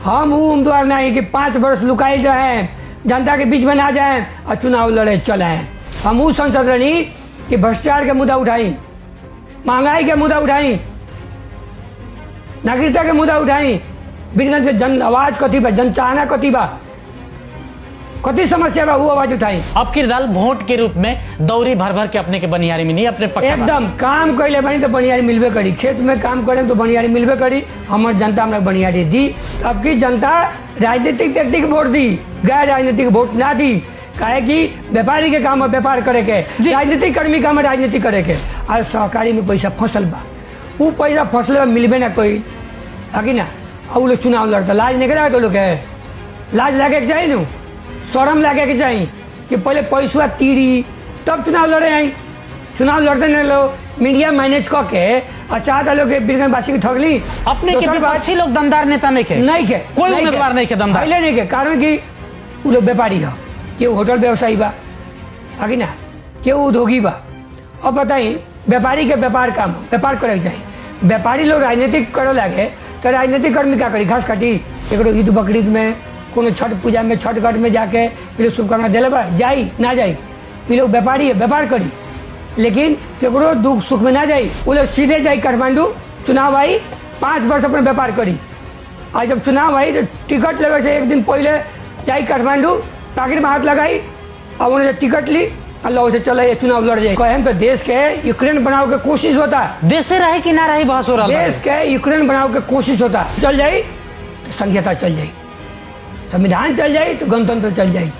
हम उम्मीदवार नहीं कि 5 वर्ष लुकाई रहे, जनता के बीच में ना जाए और चुनाव लड़े चलाए। हम वो संसद रही कि भ्रष्टाचार के मुद्दा उठाई, महंगाई के मुद्दा उठाई, नागरिकता के मुद्दा उठाई, बीरगंज के जन आवाज कथी बा, जन चाहना कथी बा, कथी समस्या बा वो आवाज उठाई। अब किरदार वोट के रूप में दौरी भर भर के अपने के बनियारी में नहीं अपने एकदम काम कैले बनी तो बनियारी मिलबे करी, खेत में काम करें तो बनियारी मिलबे करी। हमारे जनता हमरा बनियारी दी, अब की जनता राजनीतिक व्यक्ति के वोट दी, गैर राजनीतिक वोट ना दी। काहे कि व्यापारी के काम में व्यापार करे के, राजनीतिक कर्मी काम में राजनीति करे के। और सहकारी में पैसा फसल बा, वो पैसा फसल में मिलबे ना कोई, है ना। और वो लोग चुनाव लड़ता, लाज नहीं करा तो लोग है, लाज लगे के चाहिए न, शर्म लगे के चाहिए कि पहले पैसा तीरी तब चुनाव लड़े आई। चुनाव लड़ते नहीं लोग मीडिया मैनेज करके और चाहता लोग बीरगंज वासी की ठगली। अपने के विपक्षी लोग दमदार नेता नहीं के कोई उम्मीदवार नहीं के दमदार पहले नहीं के, कारण कि वो लोग व्यापारी है, केहू होटल व्यवसायी बा, है ना, केहू उद्योगी बा। अब बताई व्यापारी के व्यापार काम व्यापार करे चाहिए। व्यापारी लोग राजनीतिक करे लगे तो राजनीतिक कर्मी क्या करी, घास काटी। एक ईद बकरीद में कोनो छठ पूजा में छठ घाट में जाके ये शुभकामना दिले बा, जाई ना जाई, ये लोग व्यापारी है, व्यापार करी। लेकिन केकरो दुख सुख में ना जाई, वो लोग सीधे जाई काठमांडू, चुनाव आई 5 वर्ष अपने व्यापार करी। आज जब चुनाव आई तो टिकट लगे से 1 दिन पहले जाई काठमांडू, पाकिट में हाथ लगाई और उन्होंने टिकट ली, अल्लाह से चला चुनाव लड़ जाए। कहें तो देश के यूक्रेन बनाओ के कोशिश होता है, देश से रहे कि ना रहे बहस हो रहा है, देश के यूक्रेन बनाओ के कोशिश होता है। चल जाई तो संघीयता चल जाई, संविधान चल जाए तो गणतंत्र चल जाए,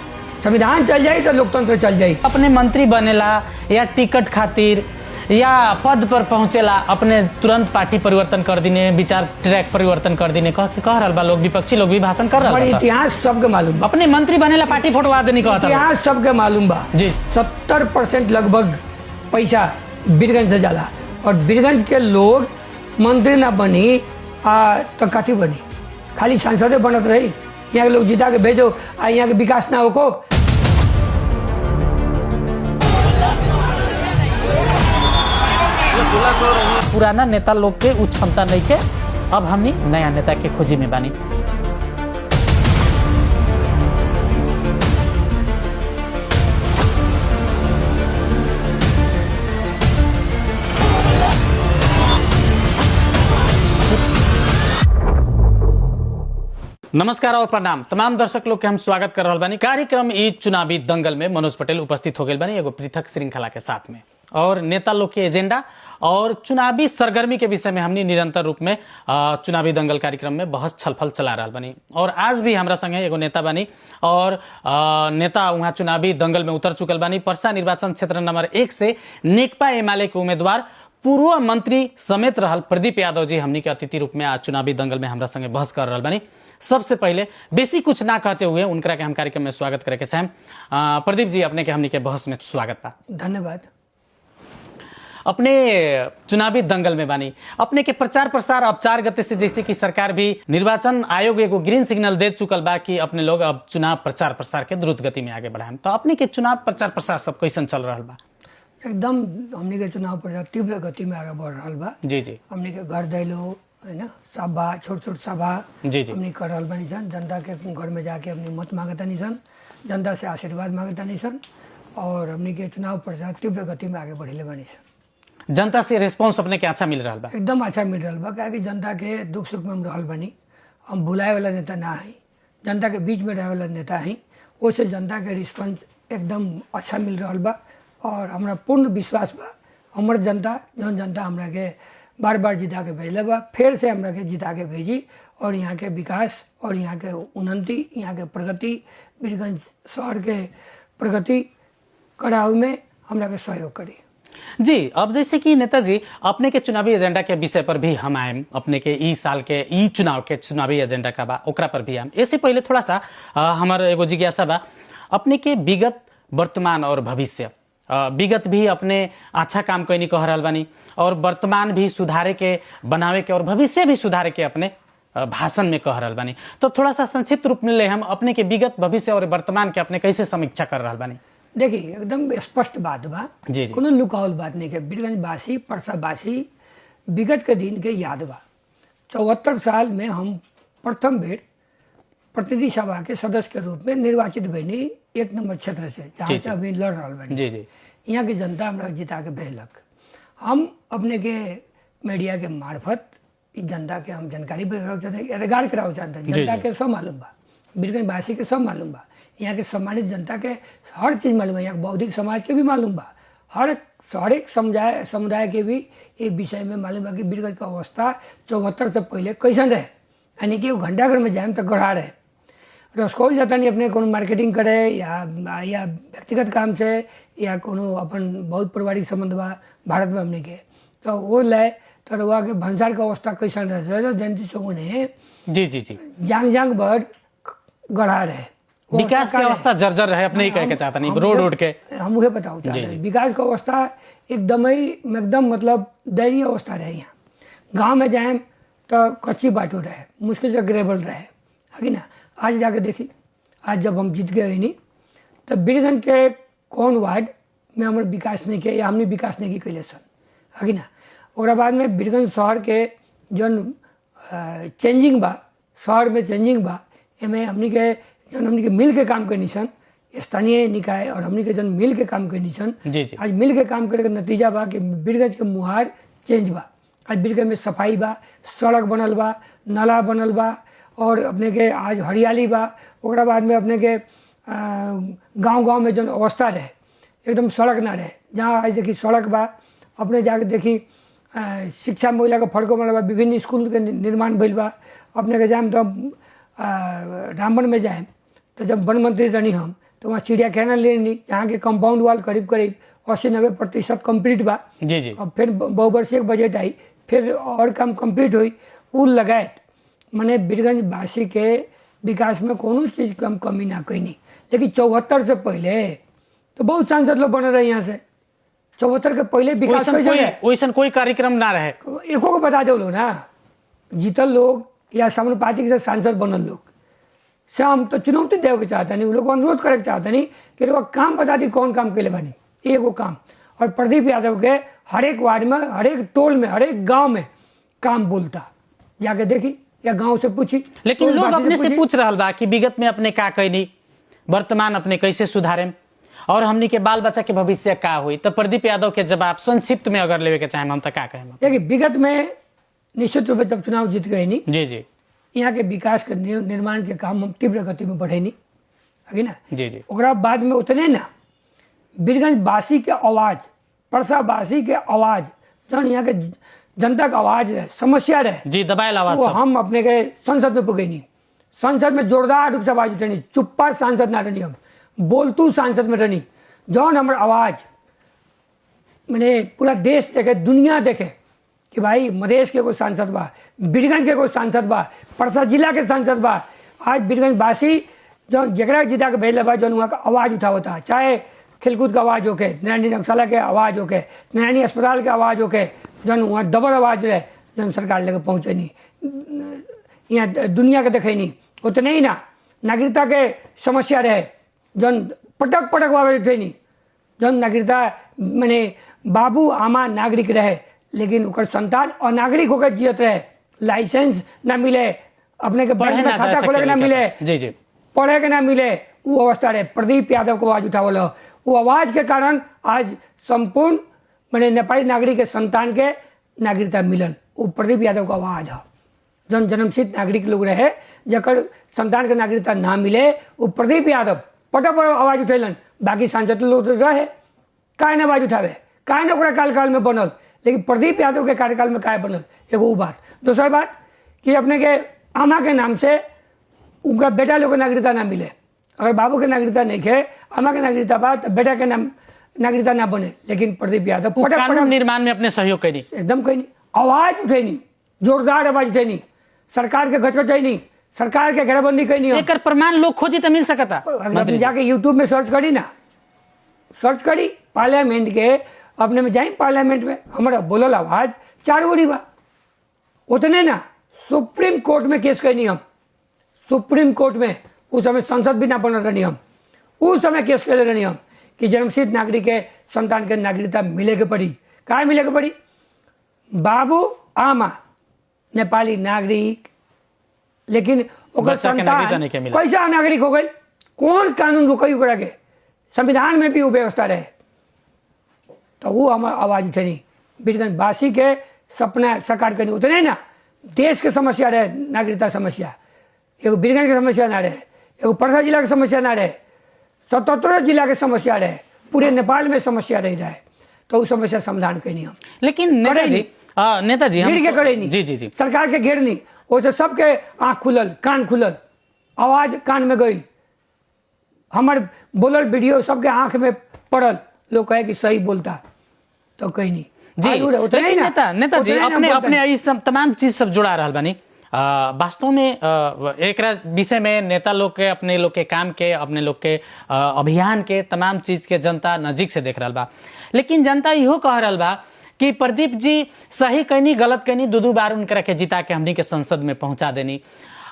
संविधान चल जाए तो लोकतंत्र चल जाए। अपने मंत्री बनेला या टिकट खातिर या पद पर पहुंचेला अपने तुरंत पार्टी परिवर्तन कर दिने, विचार ट्रैक परिवर्तन कर दिने कह रहल बा लोग, विपक्षी लोग भी भाषण कर रहा है। इतिहास सबके मालूम बा, अपने मंत्री बनेला पार्टी फोटवा देने कहता, इतिहास सबके मालूम बा जी। 70% लगभग पैसा बीरगंज से जाला, और बीरगंज के लोग मंत्री ना बनी तो काठी बनी, खाली सांसदे बनत रही। यहाँ के लोग जिता के भेजो आ यहाँ के विकास ना होको। पुराना नेता लोग के उच्च क्षमता नहीं के, अब हमनी नया नेता के खोजी में बानी। नमस्कार और प्रणाम तमाम दर्शक लोग के हम स्वागत कर रहा बानी। कार्यक्रम ई चुनावी दंगल में मनोज पटेल उपस्थित हो गए बानी एगो पृथक श्रृंखला के साथ में, और नेता लोग के एजेंडा और चुनावी सरगर्मी के विषय में हमने निरंतर रूप में चुनावी दंगल कार्यक्रम में बहस छलफल चला रहा बानी। और आज भी हमारा संगे एगो नेता बानी और नेता वहाँ चुनावी दंगल में उतर चुकल बानी। परसा निर्वाचन क्षेत्र नंबर 1 से नेकपा एमाले के उम्मीदवार पूर्व मंत्री समेत रहल प्रदीप यादव जी हमनी के अतिथि रूप में आज चुनावी दंगल में हमरा संगे बहस कर रहा बानी। सबसे पहले बेसी कुछ ना कहते हुए उनकरा के हम कार्यक्रम में स्वागत करे के चाहेम। प्रदीप जी अपने के हमनी के बहस में स्वागत बा। धन्यवाद। अपने चुनावी दंगल में बानी, अपने के प्रचार प्रसार अब 4 गते से जैसे कि सरकार भी निर्वाचन आयोग एगो ग्रीन सिग्नल दे चुकल बा कि अपने लोग अब चुनाव प्रचार प्रसार के द्रुत गति में आगे बढ़ाएं, तो अपने के चुनाव प्रचार प्रसार सब कैसन चल रहा बा? एकदम हमने के चुनाव प्रचार तीव्र गति में आगे बढ़ रहा बा। जी जी। हमने के घर दैलो है ना, सभा छोट सभा जी जी हमने कर रहा बानी सन, जनता के घर में जाके अपनी मत मांगता नहीं सन, जनता से आशीर्वाद मांगता नहीं सन, और हमने के चुनाव प्रचार तीव्र गति में आगे बढ़े बानी सन। जनता से रिस्पांस अपने के अच्छा मिल रहा बा? एकदम अच्छा मिल रहा बा, क्या कि जनता के दुख सुख में हम रहल बानी। हम भुलाए वाला नेता ना है, जनता के बीच में रहे वाला नेता है, उससे जनता के रिस्पांस एकदम अच्छा मिल रहा बा। और हमारा पूर्ण विश्वास बा हमार जनता जौन जनता हमरा के बार बार जिता के भेजले बा, फिर से हमरा के जिता के भेजी, और यहाँ के विकास और यहाँ के उन्नति, यहाँ के प्रगति, बीरगंज शहर के प्रगति करावे में हमरा के सहयोग करी। जी, अब जैसे कि नेताजी अपने के चुनावी एजेंडा के विषय पर भी हम आए, अपने के ई साल के ई चुनाव के चुनावी एजेंडा का बा ओकरा पर भी आए। इससे पहले थोड़ा सा हमार एगो जिज्ञासा बा, अपने के विगत वर्तमान और भविष्य, विगत भी अपने अच्छा काम कैनी कह रहा बानी, और वर्तमान भी सुधारे के बनावे के और भविष्य भी सुधारे के अपने भाषण में कह रहा बानी, तो थोड़ा सा संक्षिप्त रूप में ले हम अपने के विगत भविष्य और वर्तमान के अपने कैसे समीक्षा कर रहा बानी? देखिए एकदम स्पष्ट बात बा, कोनो लुकावल बात नहीं के। बीरगंज वासी परसावासी विगत के दिन के याद बा। 74 साल में हम प्रथम बेर प्रतिनिधि सभा के सदस्य के रूप में निर्वाचित बनी 1 नंबर क्षेत्र से, जहाँ से अभी लड़ रहा बनी। जी जी यहाँ की जनता हमरा जिता के भेजलक। हम अपने के मीडिया के मार्फत जनता के हम जानकारी कराओ चाहते हैं, रोजगार कराओ चाहते हैं। जनता के सब मालूम बा, बीरगंज वासी के सब मालूम बा, यहाँ के सम्मानित जनता के हर चीज़ मालूम है, यहाँ बौद्धिक समाज के भी मालूम बा, हर एक समुदाय के भी ये विषय में मालूम बा कि बीरगंज का अवस्था 74 से पहले कैसन रहे। यानी कि घंटाघर में जाए तो गढ़ा रहे। रसकौल जाता नहीं अपने कोनो मार्केटिंग करे या व्यक्तिगत काम से या कोनो अपन बहुत पारिवारिक संबंध बा भारत में हमने के, तो वो लाए तो रुआ के भंसार का अवस्था कैसन रहे। जयंती चौगु ने जी जी जी जांग भर गढ़ा रहे, विकास की अवस्था जर्जर रहे, अपने ही कह के चाहता नहीं, रोड के हम उहे बताओ चाहते हैं। विकास का अवस्था एकदम मतलब दयनीय अवस्था रहे। यहाँ गाँव में जाए तो कच्ची बाटो रहे, मुश्किल से ग्रेवल रहे, है कि ना। आज जाके देखी, आज जब हम जीत गए नहीं तो बीरगंज के कौन वार्ड में हमारे विकास नहीं किया या हमने विकास नहीं की कैले सन, है कि ना। और बाद में बीरगंज शहर के जन चेंजिंग बा, शहर में चेंजिंग बा, एमें हमने के मिल के काम करनी सन, स्थानीय निकाय और हमने के जन मिल के काम करनी सन। आज मिल के काम करे के नतीजा बा कि बीरगंज के मुहार चेंज बा। आज बीरगंज में सफाई बा, सड़क बनल बा, नाला बनल बा, और अपने के आज हरियाली बा। ओकरा बाद में अपने के गांव में जन अवस्था रहे एकदम सड़क ना रहे, जहाँ आज देखी सड़क बा। अपने जाके देखी शिक्षा महिला का फड़को बनल बा, विभिन्न स्कूल के निर्माण भइल बा। अपने के जाए तो रामबन में जाए तो जब वन मंत्री रही हम तो वहाँ चिड़ियाखाना लेनी, जहाँ के कंपाउंड वाल करीब 80-90% कम्प्लीट बा। जी जी और फिर बहुवर्षीय बजट आई, फिर और काम कम्प्लीट हुई, उ लगाए। मैंने बीरगंज वासी के विकास में कोनो चीज़ कमी ना कैनी। लेकिन 74 से पहले तो बहुत सांसद लोग बने रहे यहाँ से। 74 के पहले विकास वैसन कोई कार्यक्रम ना रहे, एको को बता दो लोग ना, जीतल लोग या समानुपातिक से सांसद बनल लोग से हम तो चुनौती देवे के चाहता नहीं, लोग अनुरोध करे के चाहता नहीं कि लोग काम बता दी कौन काम के बानी, एगो काम। और प्रदीप यादव के हर एक वार्ड में, हर एक टोल में, हर एक गांव में काम बोलता, जाके देखी या गांव से पूछी। लेकिन लोग अपने से पूछ रहा बा कि विगत में अपने का कैनी, वर्तमान अपने कैसे सुधारे और हमनी के बाल बच्चा के भविष्य का हुई। तो प्रदीप यादव के जवाब संक्षिप्त में अगर लेवे के चाहे हम तो का कहें। देखिए विगत में निश्चित रूप से जब चुनाव जीत गए नहीं, जी जी यहाँ के विकास के निर्माण के काम हम तीव्र गति में बढ़े नहीं, है ना। जी जी ओकरा बाद में उतने ना बीरगंज वासी के आवाज, परसा वासी के आवाज, जौन यहाँ के जनता का आवाज रहे, समस्या रहे जी, दबायल आवाज वो हम अपने के संसद में पुगे नहीं। संसद में जोरदार रूप से आवाज उठनी, चुप्पा सांसद ना रहनी, हम बोलतू सांसद में रहनी। जौन हमारा आवाज मैंने पूरा देश देखे, दुनिया देखे कि भाई मधेश के कोई सांसद बा, बीरगंज के कोई सांसद बा, परसा जिला के सांसद बा। आज बीरगंज वासी जो जगह जिता के भेजले बा, जौन वहाँ का आवाज़ उठावता, चाहे खेलकूद का आवाज़ होके, नारायणी नक्सला के आवाज़ होके, नारायणी अस्पताल के आवाज़ होके, जौन वहाँ डबल आवाज़ रहे, जौन सरकार लेके पहुँचे नहीं, यहाँ दुनिया के देखे नहीं। उतने ही ना नागरिकता के समस्या रहे, जौन पटक आवाज़ उठे नहीं, जौन नागरिकता मैंने बाबू आमा नागरिक रहे लेकिन ओकर संतान अनागरिक होकर जियत रहे, लाइसेंस ना मिले, अपने के बैंक में खाता खोले के ना मिले, जी जी पढ़े के ना मिले, वो अवस्था रहे। प्रदीप यादव को आवाज उठावल, वो आवाज के कारण आज संपूर्ण मैंने नेपाली नागरिक के संतान के नागरिकता मिलल, वो प्रदीप यादव का आवाज है। जौन जन्मसिद्ध नागरिक लोग रहे जकर संतान के नागरिकता ना मिले, वो प्रदीप यादव पटक आवाज उठेलन। बाकी सांसद लोग रहे काहे ना आवाज उठावे, काहे ना ओकरा कार्यकाल में बनल, लेकिन प्रदीप यादव के कार्यकाल में काय बनल, एगो वो बात। दूसरा बात कि अपने के आमा के नाम से उनका बेटा लोग के नागरिकता ना मिले, अगर बाबू के नागरिकता नहीं खे, आमा के नागरिकता बा तो बेटा के नाम नागरिकता ना बने। लेकिन प्रदीप यादव कानून निर्माण में अपने सहयोग करी, एकदम कहीं नहीं, आवाज उठेनी, जोरदार आवाज उठेनी, सरकार के गठगठैनी, सरकार के घेराबंदी कैनी। एकर प्रमाण लोग खोजी तो मिल सकता। अगर जाके यूट्यूब में सर्च करी ना, सर्च करी पार्लियामेंट के, अपने में जाए पार्लियामेंट में हमारा बोलल आवाज 4 गोरी बा। उतने ना सुप्रीम कोर्ट में केस कैनी हम, सुप्रीम कोर्ट में उस समय संसद भी ना बनल रहनी हम, उस समय केस कैले रहनी हम कि जन्मसिद्ध नागरिक के संतान के नागरिकता मिले के पड़ी। काहे मिले के पड़ी? बाबू आमा नेपाली नागरिक, लेकिन ओकर बच्चा के नागरिकता नहीं के मिला। कैसे नागरिक हो गई? कौन कानून रोकई ओकरा के? संविधान में भी वो व्यवस्था रहे तो वो हमार आवाज उठेनी बीरगंज वासी के सपना साकार करनी उतने ना। देश के समस्या रहे, नागरिकता समस्या एगो बीरगंज के समस्या ना रहे, एगो परसा जिला के समस्या ना रहे, 77 जिला के समस्या रहे, पूरे नेपाल में समस्या रही रहे तो उस समस्या समाधान करनी हम। लेकिन नेताजी घेर के करे नहीं, जी सरकार के घेर नहीं, वो तो सबके आँख खुलल, कान खुलल, आवाज कान में गई, हमार बोलल वीडियो सबके आंख में पड़ल, लोग कहे कि सही बोलता तो कहीं नहीं जी। लेकिन नेताजी अपने ई सब तमाम चीज सब जुड़ा रहा बानी। वास्तव में एक विषय में नेता लोग के अपने लोग के काम के अपने लोग के अभियान के तमाम चीज के जनता नजीक से देख रहा बा। लेकिन जनता इहो कह रहा बा कि प्रदीप जी सही कहनी गलत कहनी दो बार उनकरा के जिता के हमनी के संसद में पहुंचा देनी।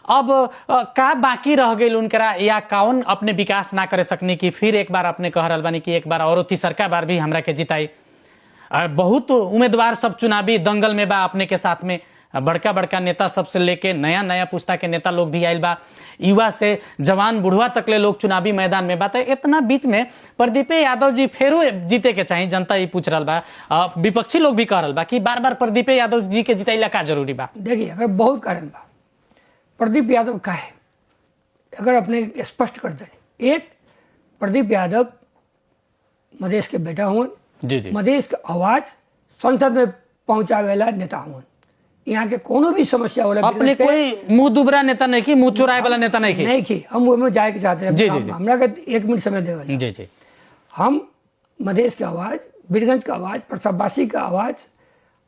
अब का बाकी रह गई उनकरा या कौन अपने विकास ना करे सकनी कि फिर एक बार अपने कह रहा बानी कि एक बार और तीसरका बार भी हमरा के जिताई। बहुत उम्मीदवार सब चुनावी दंगल में बा अपने के साथ में, बड़का बड़का नेता सबसे लेके नया नया पुस्ता के नेता लोग भी आयल बा, युवा से जवान बुढ़वा तक ले लोग चुनावी मैदान में बा। तो इतना बीच में प्रदीप यादव जी फेरो जीते के चाहिए, जनता ये पूछ रहा बा, विपक्षी लोग भी कह रहा बा कि बार बार प्रदीप यादव जी के जिताइला का जरूरी बा। देखिए अगर बहुत कारण बा, प्रदीप यादव का है अगर अपने स्पष्ट कर दे, एक प्रदीप यादव मधेश के बेटा हुन, जी मधेश के आवाज संसद में पहुंचावे वाला नेता हुन, यहाँ के कोनो भी समस्या होला अपने कोई मुंह दुबरा नेता नहीं की, मुंह चुराए वाला नेता नहीं की हम वो में जाए के चाहते हैं। जी हमरा के 1 मिनट समय देवल जी। हम मधेश के आवाज, बीरगंज का आवाज, प्रसववासी का आवाज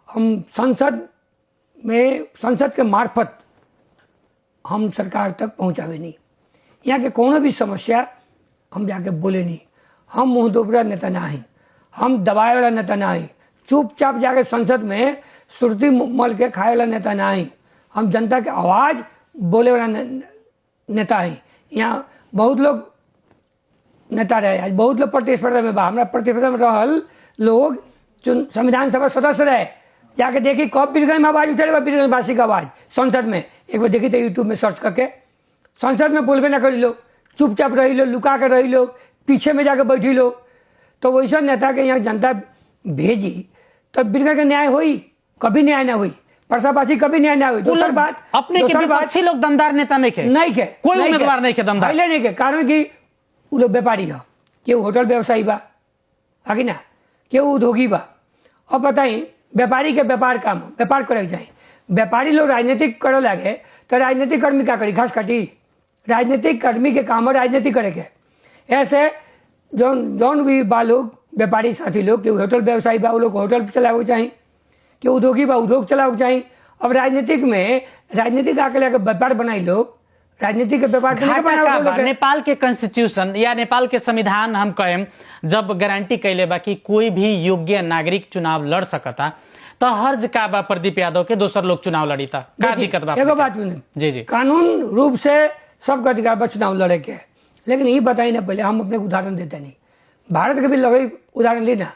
हम संसद के मार्फत हम सरकार तक पहुंचावे नहीं। यहाँ के कोनो भी समस्या हम जाके बोले नहीं, हम मुंह दोबरा नेता ना ही, हम दबाए वाला नेता ना ही, चुपचाप जाके संसद में सुरती मल के खाए वाला नेता ना ही, हम जनता के आवाज बोले वाला नेता ही। यहाँ बहुत लोग नेता रहे, आज बहुत लोग प्रतिस्पर्धा में बा, हमारा प्रतिस्पर्धा में रहल लोग संविधान सभा सदस्य रहे, जाके देखी कब बीरगंज में आवाज उठे, बीरगंज वासी का आवाज संसद में एक बार देखी तो यूट्यूब में सर्च करके। संसद में बोलबे ना करी लोग, चुपचाप रही लो, लुका के रही लोग, पीछे में जाके बैठी लो। तो वैसा नेता के यहाँ जनता भेजी तो बीरगंज का न्याय हुई? कभी न्याय ना हुई, प्रसावासी कभी न्याय ना हुई। दूसरी बात अपने के विपक्षी लोग दमदार नेता नहीं के कोई उम्मीदवार नहीं के दमदार नहीं के, कारण कि वो लोग व्यापारी हो, केहू होटल व्यवसायी बा, आगे ना केहू उद्योगी बा। अब बताई व्यापारी के व्यापार करे चाहिए, व्यापारी लोग राजनीतिक करे लगे तो राजनीतिक कर्मी क्या करी? घास काटी? राजनीतिक कर्मी के काम राजनीति करे के। ऐसे जौन भी बा लोग व्यापारी साथी लोग, केहू होटल व्यवसायी बा, वो लोग होटल चलावे चाहिए, कि उद्योगी बा उद्योग चलावे चाहिए। अब राजनीतिक आके लेकर व्यापार बनाई लोग, राजनीति के व्यापार नेपाल के कॉन्स्टिट्यूशन या नेपाल के संविधान हम कहें जब गारंटी कैले बा कि कोई भी योग्य नागरिक चुनाव लड़ सकता, तो हर्ज का बा प्रदीप यादव के दोसर लोग चुनाव लड़ी था, का दिक्कत बा? एगो बात जी कानून रूप से सबका अधिकार बा चुनाव लड़े के, लेकिन ये बताई ना पहले, हम अपने उदाहरण देते नहीं। भारत के भी लगे उदाहरण ली ना,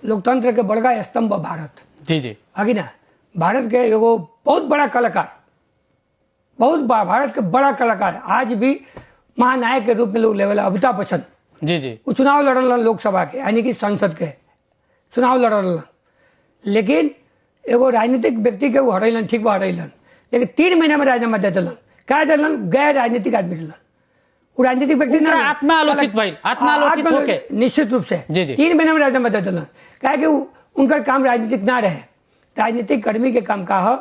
लोकतंत्र के बड़का स्तंभ भारत। जी आगे ना भारत के एगो बहुत बड़ा कलाकार, भारत के बड़ा कलाकार आज भी महानायक के रूप में लोग लेवल अमिताभ बच्चन जी वो चुनाव लड़ल लोकसभा के, यानी कि संसद के चुनाव लड़ल, लेकिन एगो राजनीतिक व्यक्ति के वो हरैलन, ठीक बा हरैलन, लेकिन 3 महीना में राजीनामा दे दिलन। क्या दिलन? गैर राजनीतिक आदमी दिलन, वो राजनीतिक व्यक्ति ना, आत्मालोचित होके निश्चित रूप से 3 महीने में राजीनामा दे दिलन। क्या कि उनका काम राजनीतिक ना रहे, राजनीतिक कर्मी के काम का हो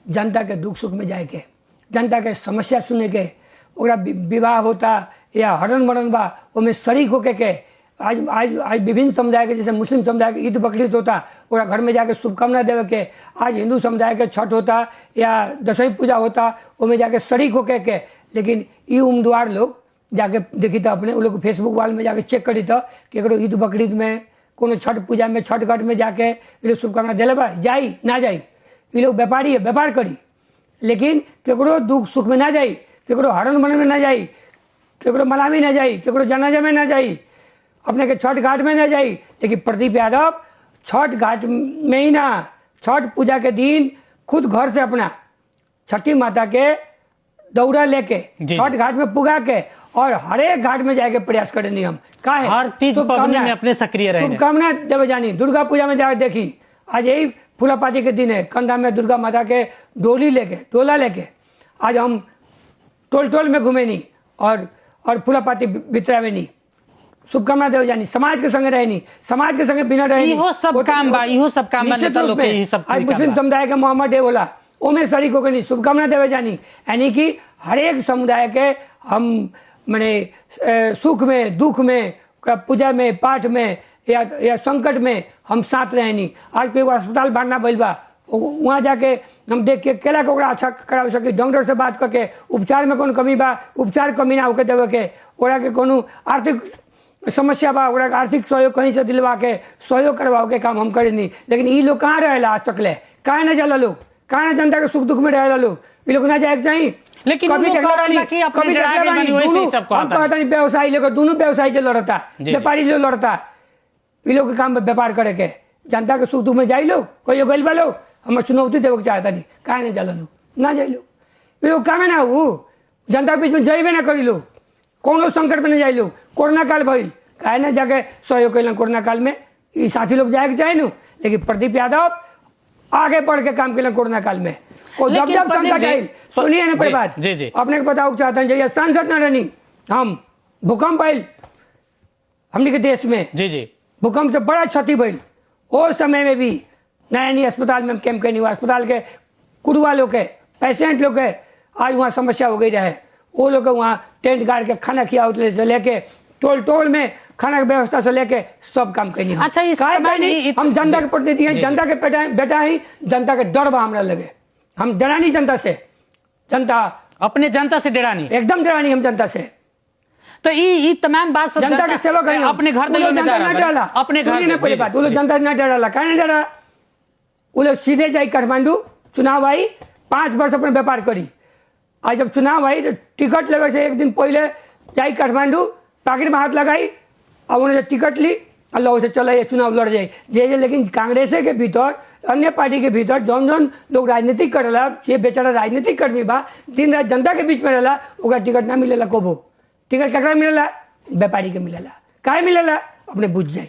जनता के दुख सुख में जाए के, जनता के समस्या सुने के, ओकरा विवाह होता या हरण मरण बा उसमें शरीक होके के। आज विभिन्न समुदाय के, जैसे मुस्लिम समुदाय के ईद बकरीद होता, ओकरा घर में जाके शुभकामना देवे के। आज हिंदू समुदाय के छठ होता या दशहरी पूजा होता, उसमें जाके शरीक होके के। लेकिन ये उम्मीदवार लोग जाके देखी तो अपने लोग फेसबुक वाल में जाके चेक करी तो केकरो ईद बकरीद में, कोनो छठ पूजा में, छठ घाट में जाके ये लोग शुभकामना दिले बा, जाई ना जाई, ये लोग व्यापारी है, व्यापार करी, लेकिन केकरो दुख सुख में ना जाई, केकरो हरण मरण में ना जाई, केकरो मलामी ना जाई, केकरो जनाजा में ना जाई, अपने के छठ घाट में ना जाई। लेकिन प्रदीप यादव छठ घाट में ही ना, छठ पूजा के दिन खुद घर से अपना छठी माता के दौरा लेके जी। छठ घाट में पुगा के और हर एक घाट में जाके प्रयास करेंगे हम का है हर तीज पबनी में अपने सक्रिय रहे शुभकामना देवे जानी। दुर्गा पूजा में जाकर देखी, आज यही फूलापाती के दिन है, कंधा में दुर्गा माता के डोला लेके आज हम टोल टोल में घूमे नहीं और फूलापाती बितरावे नहीं। शुभकामना देवे जानी, समाज के संगे रहे नहीं, समाज के संगे बिना रहे इहो सब काम बा, इहो सब काम बा, नेता लोग के यही सब आज मुस्लिम समुदाय के मोहम्मद डे बोला ओमे शरीक होकर नहीं शुभकामना देवे जानी। यानी कि हर एक समुदाय के हम माने सुख में दुख में पूजा में पाठ में या संकट में हम साथ रहे नहीं। आज कोई अस्पताल भाड़ना भइल बा, वहाँ जाके हम देख के केला को अच्छा करा सकी, डॉक्टर से बात करके उपचार में कौन कमी बा उपचार कमी ना होके देवे के, ओरा के कोनो आर्थिक समस्या बा ओरा के आर्थिक सहयोग कहीं से दिलवा के सहयोग करवाओ के काम हम करे नहीं। लेकिन ये लोग कहाँ रहेला आज तक ले, कहाँ ना जाला लोग, कहाँ ना जनता के सुख दुख में रहेला लोग, ये लोग ना जाए चाहिए। लेकिन व्यवसायी लेकर दोनों व्यवसायी जो लड़ता व्यापारी जो लड़ता ये लोग के काम व्यापार करे के जनता के सुख दुख में जाई लोग कोई गइल बा लोग हम चुनौती देवे के चाहता नहीं, कहा ना जाला लोग ना जाई लोग, ये लोग काम ना हो जनता के बीच में जाइबे ना करी लोग, कोनो संकट में न जाई लोग। कोरोना काल भइल कहे ना जाके सहयोग कैलन कोरोना काल में, ये साथी लोग जाए के चाहे नु, लेकिन प्रदीप यादव आगे बढ़ के काम कैलन कोरोना काल में। जब संकट आयल सुनिए ना बात अपने को बताओ चाहता हूँ, जब सांसद न रहनी हम भूकंप आयल हमने के देश में जी भूकंप से बड़ा क्षति भइल, उस समय में भी नैनी अस्पताल में कैंप करनी हुआ, अस्पताल के कुड़वा लोग के पेशेंट लोग के आज वहाँ समस्या हो गई रहे, वो लोग वहाँ टेंट गाड़ के खाना खिया से लेके टोल टोल में खाना की व्यवस्था से लेके सब काम करनी। अच्छा हम जनता के प्रतिनिधि हैं, जनता के बेटा ही, जनता के डर बा हमरा लगे, हम डरानी जनता से, जनता अपने जनता से डरानी एकदम डरानी हम जनता से। तो ये तमाम बात सब जनता के सेवा करें, अपने घर में जा रहा अपने घर में पहले बात वो लोग जनता न डरा कहा नहीं डरा, वो लोग सीधे जाए काठमांडू चुनाव आई 5 वर्ष अपने व्यापार करी। आज जब चुनाव आई तो टिकट लगे से एक दिन पहले जाई काठमांडू पाकिट में हाथ लगाई और उन्होंने टिकट ली अल्लाह से चला ये चुनाव लड़ जाए जे। लेकिन कांग्रेस के भीतर अन्य पार्टी के भीतर जौन जौन लोग राजनीतिक करेला, ये बेचारा राजनीतिक कर्मी बा दिन रात जनता के बीच में रहेला, ओकरा टिकट ना मिलेला, कोबो टिकट ककरा मिलेला, व्यापारी के मिलेला। काहे मिलेला अपने बुझ जाए,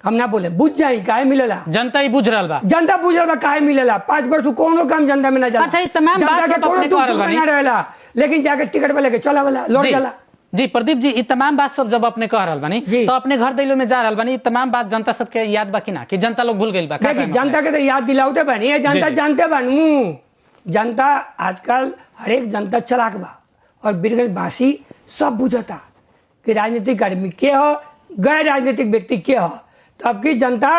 हम ना बोले बुझ जाए काहे मिलेला, जनता ही बुझ रहा बा, जनता बुझ रहा बा काहे मिलेला। 5 वर्ष कोनो काम जनता में ना जाला। अच्छा तमाम बात सब अपने को रहेला, लेकिन जाके टिकट पे लेके चला वाला लौट जाला। जी प्रदीप जी, ये तमाम बात सब जब अपने कह रहा बानी तो अपने घर दैलो में जा रहा बानी, तमाम बात जनता सबके याद बा कि ना, कि जनता लोग भूल गइल बा? जनता के तो याद दिलाउते बानी, जनता जानते बानू, जनता आजकल हर एक जनता चलाक बा और बिरगंजवासी सब बुझता कि राजनीतिक कर्मी के हो, गैर राजनीतिक व्यक्ति के हो। तो अब की जनता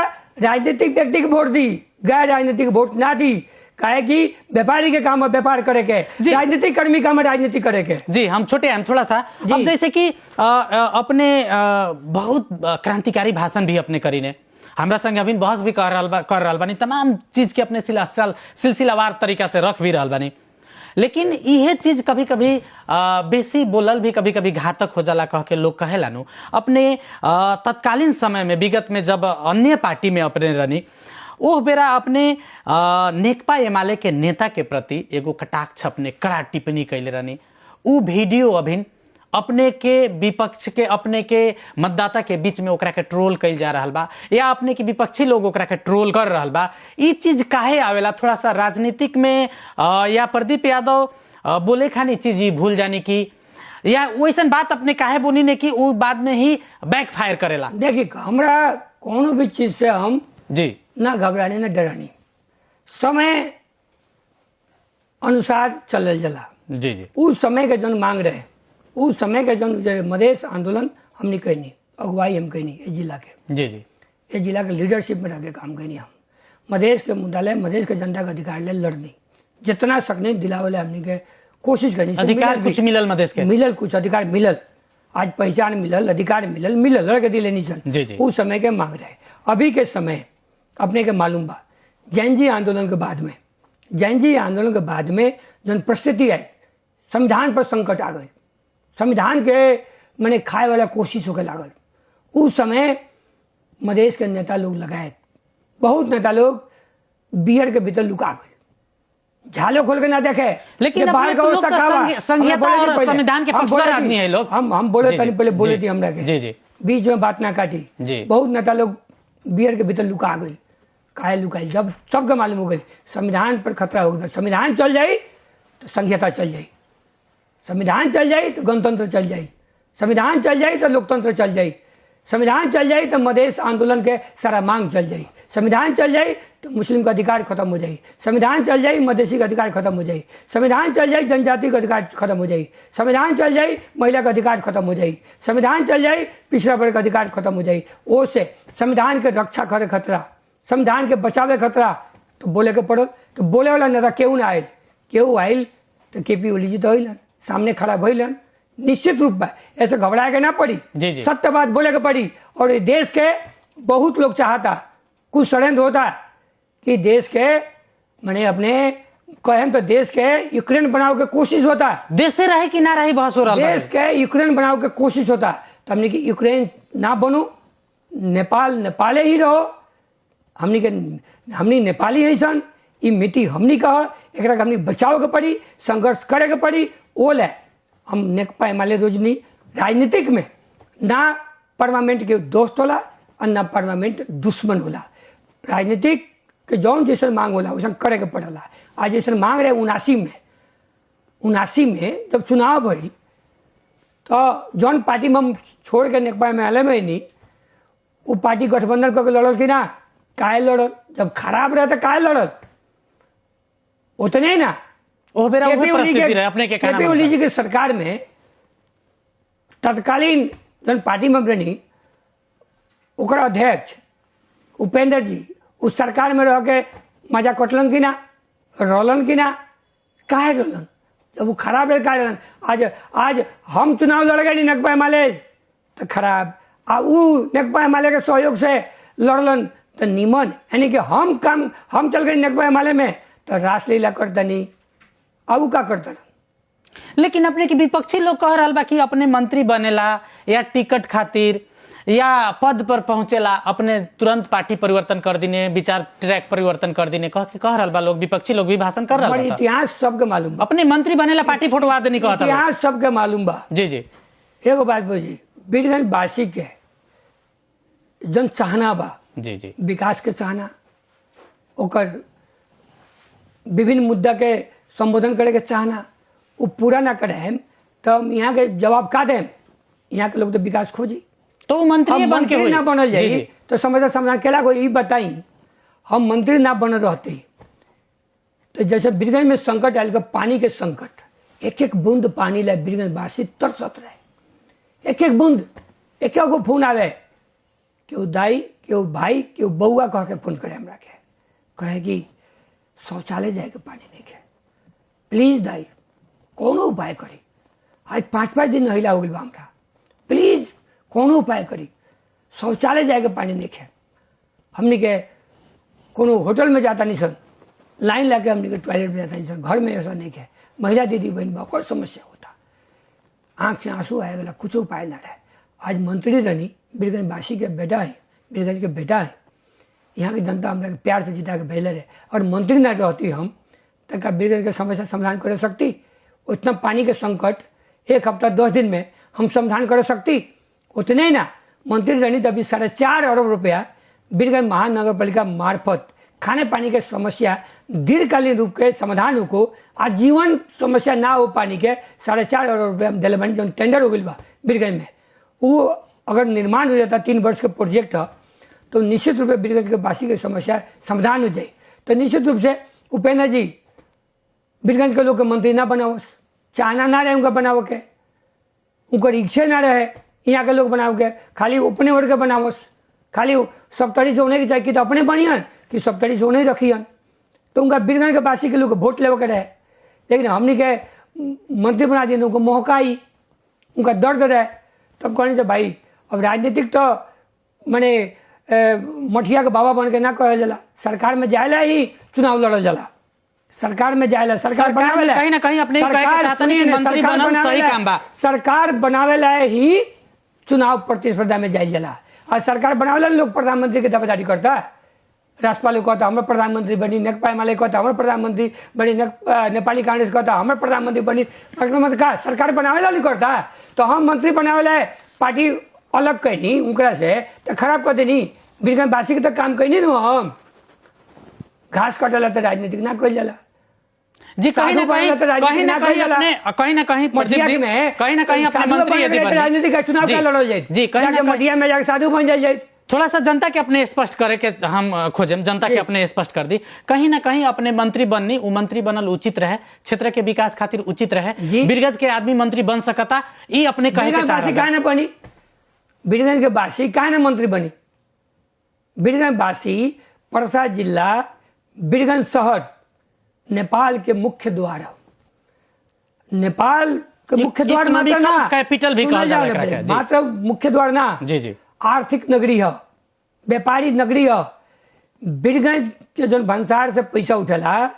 राजनीतिक व्यक्ति को वोट दी, गैर राजनीतिक वोट ना दी, काहे कि व्यापारी के काम व्यापार करे के, राजनीतिक कर्मी काम राजनीति करे के। जी हम छोटे हैं थोड़ा सा, अब जैसे कि अपने बहुत क्रांतिकारी भाषण भी अपने करी ने, हमरा संग अभी बहस भी कर रहा बानी, तमाम चीज के अपने सिलसिलावार तरीका से रख भी रहा बानी। लेकिन यह चीज कभी कभी बेसी बोलल भी कभी कभी घातक हो जाला कह के लोग कहेला नु। अपने तत्कालीन समय में विगत में जब अन्य पार्टी में अपने रहनी, ओह बेरा अपने नेकपा एमाले के नेता के प्रति एगो कटाक्ष अपने कड़ा टिप्पणी कैले रहनी। उ वीडियो अभिन अपने के विपक्ष के अपने के मतदाता के बीच में ओकरा के ट्रोल कैल जा रहा बा, या अपने के विपक्षी लोग ओकरा के ट्रोल कर रहा बा। ई चीज काहे आवेला? थोड़ा सा राजनीतिक में या प्रदीप यादव बोले खानी चीज ही भूल जाने की, या वैसन बात अपने काहे बोली ने कि वो बाद में ही बैकफायर करेला? देखिए हमरा कोनो भी चीज से हम जी ना घबरानी ना डरानी, समय अनुसार चल जाला। जी उस समय के जन मांग रहे, उस समय के जन मधेश आंदोलन हमने कहनी, अगुवाई हम कहनी ये जिला के, जी ये जिला के लीडरशिप में रह के काम कहनी। हम मधेश के मुद्दा ले, मधेश के जनता के अधिकार ले लड़नी, जितना सकने दिलावले हमने के कोशिश करनी। अधिकार कुछ मिलल मधेश के, मिलल कुछ अधिकार मिलल, आज पहचान मिलल, अधिकार मिलल लड़के दिले नहीं। उस समय के मांग रहे। अभी के समय अपने के मालूम बा जैन जी आंदोलन के बाद में, जैन जी आंदोलन के बाद में जन परिस्थिति आई, संविधान पर संकट आ गई, संविधान के मैंने खाए वाला कोशिश होके लागल। उस समय मधेश के नेता लोग लगाए, बहुत नेता लोग बियर के भीतर लुका गए, झालो खोल के ना देखे। लेकिन ये बाहर अपने का तो लोग अवस्था तो का बा? संघीयता हमरा बोले और दी पहले। संविधान के हम पक्षधर बोले दी। आदमी है लोग। हम बोले जी, तनी जी, पहले बोले जी, दी हमरा के। जी, जी। बीच में बात ना काटी। जी। बहुत नेता लोग बियर के भीतर लुका गए। काहे लुकाई? जब सबके मालूम हो गई संविधान पर खतरा हो गया। संविधान चल जाई तो संघीयता चल जाई, संविधान चल जाई तो गणतंत्र चल जाई, संविधान चल जाई तो लोकतंत्र चल जाई, संविधान चल जाई तो मधेश आंदोलन के सारा मांग चल जाई, संविधान चल जाई तो मुस्लिम का अधिकार खत्म हो जाई, संविधान चल जाई मधेसी का अधिकार खत्म हो जाई, संविधान चल जाई जनजाति का अधिकार खत्म हो जाई, संविधान चल जाई महिला का अधिकार खत्म हो जाई, संविधान चल जाई पिछड़ा वर्ग का अधिकार खत्म हो जाई। ओ से संविधान के रक्षा करे खतरा, संविधान के बचावे खतरा, तो बोले के पड़ल। तो बोले वाला नेता केहू ना आयल, केहू आयल तो केपी ओली जी तो अलन सामने खड़ा भइलन। निश्चित रूप में ऐसे घबराए के ना पड़ी, जी, जी। सत्य बात बोले के पड़ी। और ये देश के बहुत लोग चाहता, कुछ षड्यंत्र होता कि देश के मैंने अपने कहें तो देश के यूक्रेन बनाओ के कोशिश होता, देश से रहे कि ना रहे बहस हो रहा है। देश के यूक्रेन बनाओ के कोशिश होता। तो हमने की यूक्रेन ना बनो, नेपाल नेपाले ही रहो। हमनी नेपाली है सन, ई मिट्टी हमनी का है, एकरा के हमनी बचाव के पड़ी, संघर्ष करे के पड़ी। ओल है हम नेकपा एमाले रोजनी राजनीतिक में ना परमानेंट के दोस्त होला और ना परमानेंट दुश्मन होला। राजनीतिक के जौन जैसे मांग होला वैसा करे के पड़ला। आज जैसे मांग रहे 79 में जब चुनाव भइल तो जौन पार्टी में हम छोड़ के नेकपा एमाले में नहीं, वो पार्टी गठबंधन करके लड़ल कि ना? काहे लड़ल? जब खराब रहे तो काहे लड़ल? उतने ही ना। ओ बेरा वो परिस्थिति रहे अपने के कहना केपी ओली जी के सरकार में तत्कालीन जन पार्टी में बनी ओकर अध्यक्ष उपेंद्र जी उस सरकार में रह के मजा कटलन कि ना? रोलन कि ना? काहे रोलन? जब वो खराब रहे काहे रोलन? आज हम चुनाव लड़ गए नेकपा एमाले तो खराब, आ ऊ नेकपा एमाले के सहयोग से लड़लन तो निमन। यानी कि हम चल गए नेकपा एमाले में तो रासलीला करता नहीं, अब का करता ना। लेकिन अपने के विपक्षी लोग कह रहा बा कि अपने मंत्री बनेला या टिकट खातिर या पद पर पहुंचेला अपने तुरंत पार्टी परिवर्तन कर दिने, विचार ट्रैक परिवर्तन कर दिने कह रहा बा लोग। विपक्षी लोग भी भाषण कर रहा बा। इतिहास सबके मालूम बा, अपने मंत्री बनेला पार्टी फोटवा देनी कहता। इतिहास सबके मालूम बा। जी जी। एगो बात बोली, बीरगंज वासी के जन चाहना बा, जी जी, विकास के चाहना, ओकर विभिन्न मुद्दा के संबोधन करे के चाहना, वो पूरा ना करे तो हम यहाँ के जवाब का दें? यहाँ के लोग तो विकास खोजी, तो वो मंत्री बन के ना बनल जाए तो समझा समाधान केला को ये बताई। हम मंत्री ना बन रहते तो जैसे बीरगंज में संकट आयल, पानी के संकट, एक एक बूंद पानी ला बीरगंज वासी तरसत रहे। एक एक बूंद, एक एक फोन आवे, केहू दाई, केहू भाई, केहू बउआ कह के फोन करे हमरा के, कहे कि शौचालय जाए के पानी नहीं है, प्लीज दाई कोनो उपाय करी। आज 5-5 दिन नहिला हो गई हमरा, प्लीज कोनो उपाय करी, शौचालय जाए के पानी नहीं है। हमने के कोनो होटल में जाता नहीं सन, लाइन लगे हमने के टॉयलेट में जाता नहीं सन, घर में ऐसा नहीं है। महिला दीदी बहन बहुत समस्या होता, आंख से आंसू आएगा, कुछ उपाय ना रहे। आज मंत्री रनी बीरगंज वासी के बेटा है, बीरगंज के बेटा है, यहाँ की जनता हम प्यार से जिता के भेजले रहे। और मंत्री ना रहती हम तो क्या बीरगंज के समस्या समाधान कर सकती? उतना पानी के संकट 1 हफ्ता 10 दिन में हम समाधान कर सकती? उतने ही ना। मंत्री रही तो अभी 4.5 अरब रुपया बीरगंज महानगर पालिका मार्फत खाने पानी के समस्या दीर्घकालीन रूप के समाधान को आजीवन समस्या ना हो पानी के 4.5 अरब रुपया हम दिले बनी। जो टेंडर हो गई बा बीरगंज में, वो अगर निर्माण हो जाता 3 वर्ष के प्रोजेक्ट है तो निश्चित रूप से बीरगंज के वासी की समस्या समाधान हो जाए। तो निश्चित रूप से उपेंद्र जी बीरगंज के लोग के मंत्री ना बनाओ, चाहना ना रहे उनका बनाओ के, उनका इच्छा ना रहे यहाँ के लोग बनाओ के, खाली अपने वर्ग के बनाओ, खाली 70 से होने की चाहिए तो अपने बनियन कि 70 से होने रखियन, तो उनका बीरगंज के वासी के लोग वोट लेवे के रहे। लेकिन हमने के मंत्री बना दिए, उनको मोहकाई, उनका दर्द रहे। तब कहने तो भाई अब राजनीतिक तो मैंने मठिया के बाबा बन के ना कहल जाला, सरकार में जाएला ही चुनाव लड़ल जाला, सरकार में जाएला, सरकार बनावेला, कहीं ना कहीं अपने कहे के चाहता नहीं कि मंत्री बनल सही काम बा, सरकार बनावेला ही चुनाव प्रतिस्पर्धा में जाइल जाला। और सरकार बनावेला लोग प्रधानमंत्री के दावेदारी करता है, राष्ट्रपाले कहता हाम्रो प्रधानमन्त्री बनी, नेकपा एमाले कहता हाम्रो प्रधानमन्त्री बनी, नेपाली कांग्रेस कहता हाम्रो प्रधानमन्त्री बनी। मतलब का सरकार बनावेला नहीं करता, तो हम मंत्री बनावेला पार्टी अलग कहनी उनकरा से तो खराब कर देनी। बीरगंज वासी के तो काम कहनी न हम घास कटेला तो राजनीतिक ना कल जाला जी। कहीं ना कहीं अपने कहीं ना कहीं प्रदीप जी कहीं ना कहीं अपने मंत्री यदि बने राजनीतिक का चुनाव का लड़ल जाए जी। कहीं ना मटिया में जाके साधु बन जाए। थोड़ा सा जनता के अपने स्पष्ट करे के हम खोजे, जनता के अपने स्पष्ट कर दी। कहीं ना कहीं अपने मंत्री बननी, वो मंत्री बनल उचित रहे, क्षेत्र के विकास खातिर उचित रहे। बीरगंज के आदमी मंत्री बन सकता, ये अपने कहे के चाह रहे बनी। बीरगंज के वासी कहा ना मंत्री बनी। बीरगंज वासी पर्सा जिला बीरगंज शहर नेपाल के मुख्य द्वार है। नेपाल के मुख्य द्वार कैपिटल भी कहा जा रहा है, मात्र मुख्य द्वार ना जी जी। आर्थिक नगरी है, व्यापारी नगरी है। बीरगंज के जो भंसार से पैसा उठेला,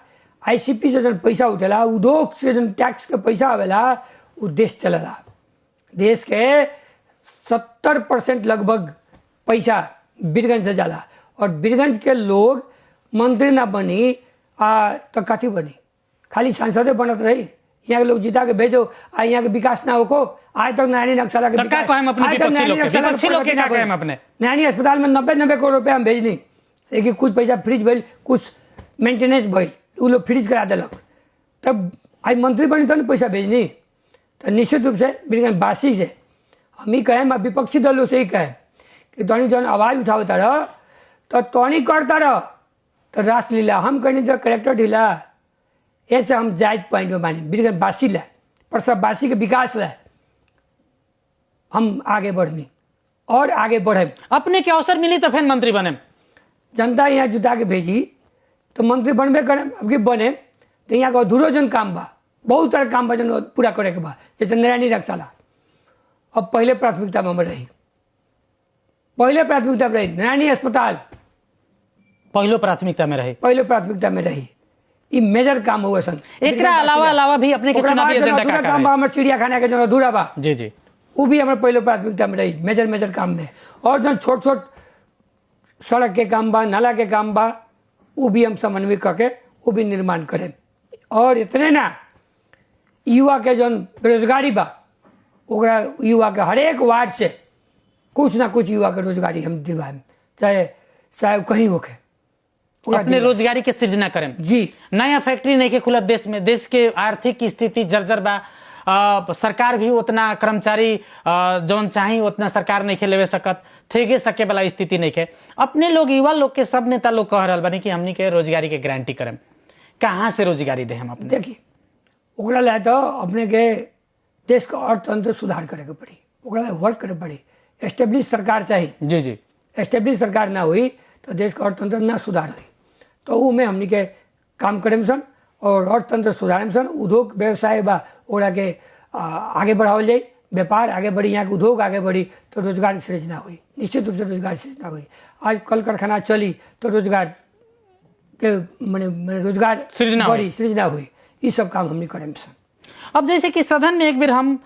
आईसीपी से जो पैसा उठेला, उद्योग से जो टैक्स के पैसा आवेला, वो देश चलेला। देश के 70% लगभग पैसा बीरगंज से जाला। और बीरगंज के लोग मंत्री ना बनी तो कथी बनी, खाली सांसदे बनत रही। यहाँ के लोग जिता के भेजो, यहाँ के विकास ना होको। आज तक नैनी नक्सला के नैनी अस्पताल में 90 करोड़ रुपया हम भेजनी, लेकिन कुछ पैसा फ्रीज भइल, कुछ मेंटेनेंस भइल, वो लोग फ्रीज करा दिलक। तब आज मंत्री बनी तो पैसा भेजनी। तो निश्चित रूप से बीरगंज वासी से हम ही कहें, विपक्षी दलों से ही कहें कि तोनी जौन आवाज उठावता रह तो तोनी करता रह तो रासलीला हम कहनी तो करेक्टर ढीला। ऐसे हम जायज पॉइंट में माने बीरगंज वासी ला, प्रसववासी के विकास ला हम आगे बढ़नी और आगे बढ़े। अपने के अवसर मिली तो फिर मंत्री बने। जनता यहाँ जुटा के भेजी तो मंत्री बनबे करे। अब की बने तो यहाँ का अधूरो जन काम बा, बहुत सारा काम बा जन पूरा करे के बा। जैसे नैनी रक्साला अब पहले प्राथमिकता में रही, पहले प्राथमिकता में रही। नैनी अस्पताल पहले प्राथमिकता में रही। ये मेजर काम हुआ सन। एकरा अलावा भी अपने के चुनावी एजेंडा का काम बा। हमारे चिड़ियाखाना के जो अधूरा बा जी जी, वो भी हमारे पहले प्राथमिकता में रही, मेजर काम में। और जो छोट छोट सड़क के काम बा, नाला के काम बा, वो भी हम समन्वय करके वो भी निर्माण करें। और इतने ना युवा के जो बेरोजगारी बा, ओकरा युवा के हर एक वार्ड से कुछ ना कुछ युवा के रोजगारी हम दिलवाएं, चाहे कहीं होके अपने रोजगारी के सृजना करें जी। नया फैक्ट्री नहीं के खुला देश में, देश के आर्थिक स्थिति जर्जर बा। सरकार भी उतना कर्मचारी जौन चाही उतना सरकार नहीं के लेवे सकत, थे सके वाला स्थिति नहीं के। अपने लोग युवा लोग के सब नेता लोग कह रहा बनी कि हमनी के रोजगारी के गारंटी करें। कहाँ से रोजगारी दे हम अपने? देखिए ओकरा ला तो अपने के देश का अर्थतंत्र सुधार करे के पड़ी, ओकरा ला वर्क करे पड़ी। एस्टेब्लिश सरकार चाहिए जी जी। एस्टेब्लिश सरकार ना हुई तो देश का अर्थतंत्र ना सुधार हुई। तो वो में हमनी के काम करें सन और अर्थतंत्र सुधारें सन। उद्योग व्यवसाय बा ओकरा के आगे बढ़ावल जाए, व्यापार आगे बढ़ी, यहाँ के उद्योग आगे बढ़ी तो रोजगार सृजना हुई, निश्चित रूप से रोजगार सृजना हुई। आज कल कारखाना चली तो रोजगार के मैंने रोजगार सृजना हुई। ये सब काम हमने करें सन। अब जैसे कि सदन में एक बेर हम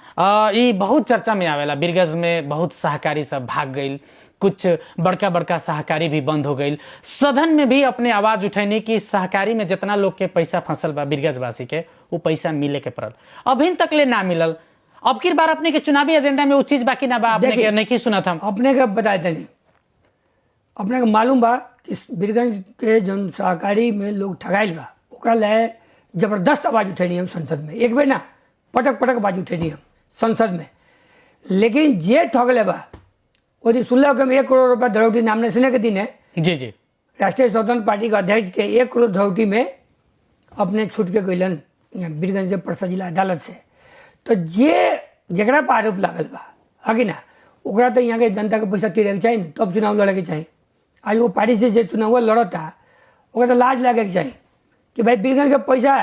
ये बहुत चर्चा में आवेला, बीरगंज में बहुत सहकारी सब भाग गई, कुछ बड़का सहकारी भी बंद हो गई। सदन में भी अपने आवाज उठैनी कि सहकारी में जितना लोग के पैसा फंसल बा बीरगंजवासी के, वो पैसा मिले के पड़ल, अभी तक ले ना मिलल। अब की बार अपने के चुनावी एजेंडा में वो चीज बाकी ना बा, अपने के नहीं सुना था। अपने के बताए थे, अपने को मालूम बा कि बीरगंज के जो सहकारी में लोग ठगाइल बा, ओकरा ले जबरदस्त आवाज उठैनी हम संसद में। एक बेर ना पटक आवाज उठैनी हम संसद में। लेकिन जे ठगले बा वो दिन 16 के 1 करोड़ रुपया धरौटी नॉमिनेशन के दिन है जी जी, राष्ट्रीय स्वतंत्र पार्टी के अध्यक्ष के 1 करोड़ धरौटी में अपने छूट के गइलन बीरगंज परसा जिला अदालत से। तो जे जरा पर आरोप लागल बा आगे ना, ओकरा तो यहाँ के जनता के पैसा तिरे के चाहिए, तब चुनाव लड़े के चाहिए। आज वो पार्टी से जो चुनाव लड़ता ओकरा तो लाज लगे के चाहिए कि भाई बीरगंज के पैसा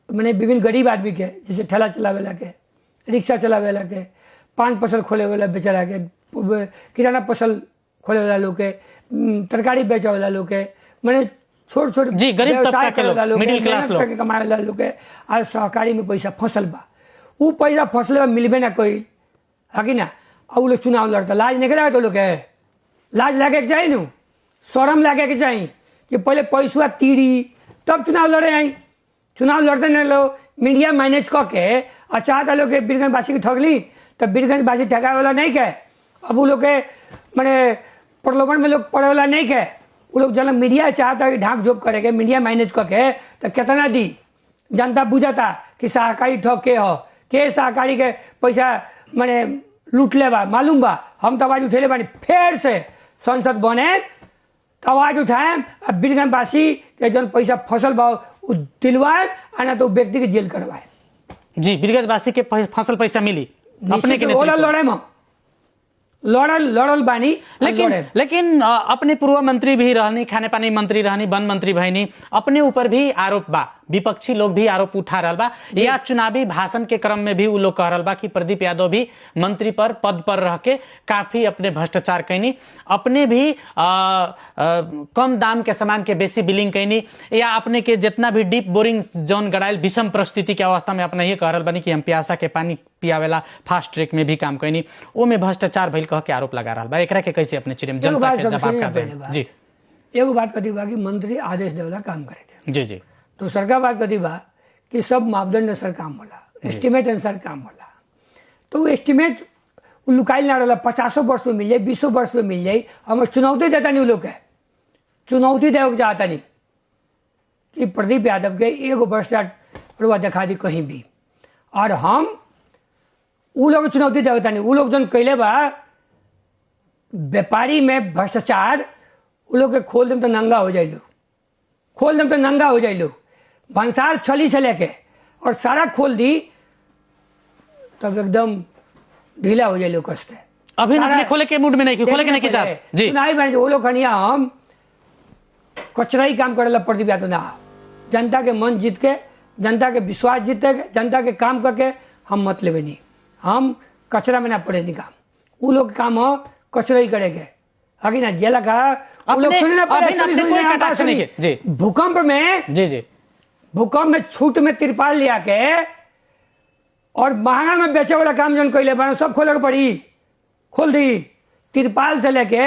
मैंने विभिन्न गरीब आदमी के, जैसे ठेला चलावे ला के, रिक्शा चलावे ला के, पान फसल खोले वाला बेचारा के, किराना फसल खोले वाला लोग के, तरकारी बेचे वाला लोग के, मैंने छोट जी गरीब तबका के लोग, मिडिल क्लास लोग कमाए वाला लोग के आज सहकारी में पैसा फसल बा। वो पैसा फसले में मिलबे ना कोई है ना। अब लोग चुनाव लड़ता, लाज नहीं लगे तो लोग के लाज लगे के चाहिए न, शर्म लगे के चाहिए कि पहले पैसा तीरी तब चुनाव लड़े आई। चुनाव लड़ते नहीं लो मीडिया मैनेज करके अच्छा था लोग के बीरगंजवासी की ठगली, तब बीरगंजवासी ठगा वाला नहीं कहे। अब वो लोग के मैंने प्रलोभन में लोग पड़े वाला नहीं कहे। वो लोग जब मीडिया चाहता कि ढाक झोंक करेंगे मीडिया मैनेज करके तो कितना दी जनता बुझता कि सहकारी ठग के सहकारी के पैसा मैंने लूट ले बा मालूम बा। हम तो आवाज उठेले बानी फिर से संसद बने तो आवाज उठाए अब बीरगंजवासी के जन पैसा फसल बा उ दिलवाए आना तो व्यक्ति के जेल करवाए। जी बीरगंजवासी के फसल पैसा मिली अपने के लड़े में लड़ल बानी। लेकिन अपने पूर्व मंत्री भी रहनी, खाने पानी मंत्री रहनी, वन मंत्री भईनी, अपने ऊपर भी आरोप बा, विपक्षी लोग भी आरोप उठा रहा बा या चुनावी भाषण के क्रम में भी वो लोग कह रहा बा कि प्रदीप यादव भी मंत्री पर पद पर रह के काफी अपने भ्रष्टाचार कैनी, अपने भी कम दाम के सामान के बेसी बिलिंग कैनी, या अपने के जितना भी डीप बोरिंग जोन गड़ायल विषम परिस्थिति के अवस्था में अपने ये कह रहा बनी कि हम प्यासा के पानी पियावेला फास्ट ट्रैक में भी काम कैनी, वो में भ्रष्टाचार भइल कह के आरोप लगा रहा बा। एकरा के कैसे अपने चिड़िया जनता के जवाब कर दे। जी एगो बात कथी बा कि मंत्री आदेश देवला काम करे। जी जी तो सरकार बात कथी बा कि सब मापदंड अनुसार काम होला, एस्टिमेट अनुसार काम होला। तो वो एस्टिमेट लुकाइल ना रहा 50 वर्ष में मिल जाए 20 वर्ष में मिल जाए। हम चुनौती देता नहीं लोग के, चुनौती देवे चाहता नहीं कि प्रदीप यादव के एगो भ्रष्टाचार दिखा दी कहीं भी। और हम वो लोग चुनौती देता नहीं। वो लोग जन कैले बा व्यापारी में भ्रष्टाचार वो लोग के खोल देम तो नंगा हो जाए लो, खोल देम तो नंगा हो जाए लो। भंसार छली से लेके और सारा खोल दी तब एकदम ढीला हो जाए लो कष्ट है। अभी अपने खोले के मूड में नहीं, खोले के नहीं चाहते जी नहीं बने वो लोग खनिया हम कचरा ही काम करेला प्रदीप यादव ना। जनता के मन जीत के, जनता के विश्वास जीत के, जनता के काम करके हम मत लेवे नहीं, हम कचरा में ना पड़े नहीं काम। वो लोग काम हो कचरा ही करेंगे आगे ना जेला का भूकंप में जी भूकंप में छूट में तिरपाल लिया के और महंगा में बेचे वाला काम जन कैले बना सब खोले पड़ी, खोल दी। तिरपाल से लेके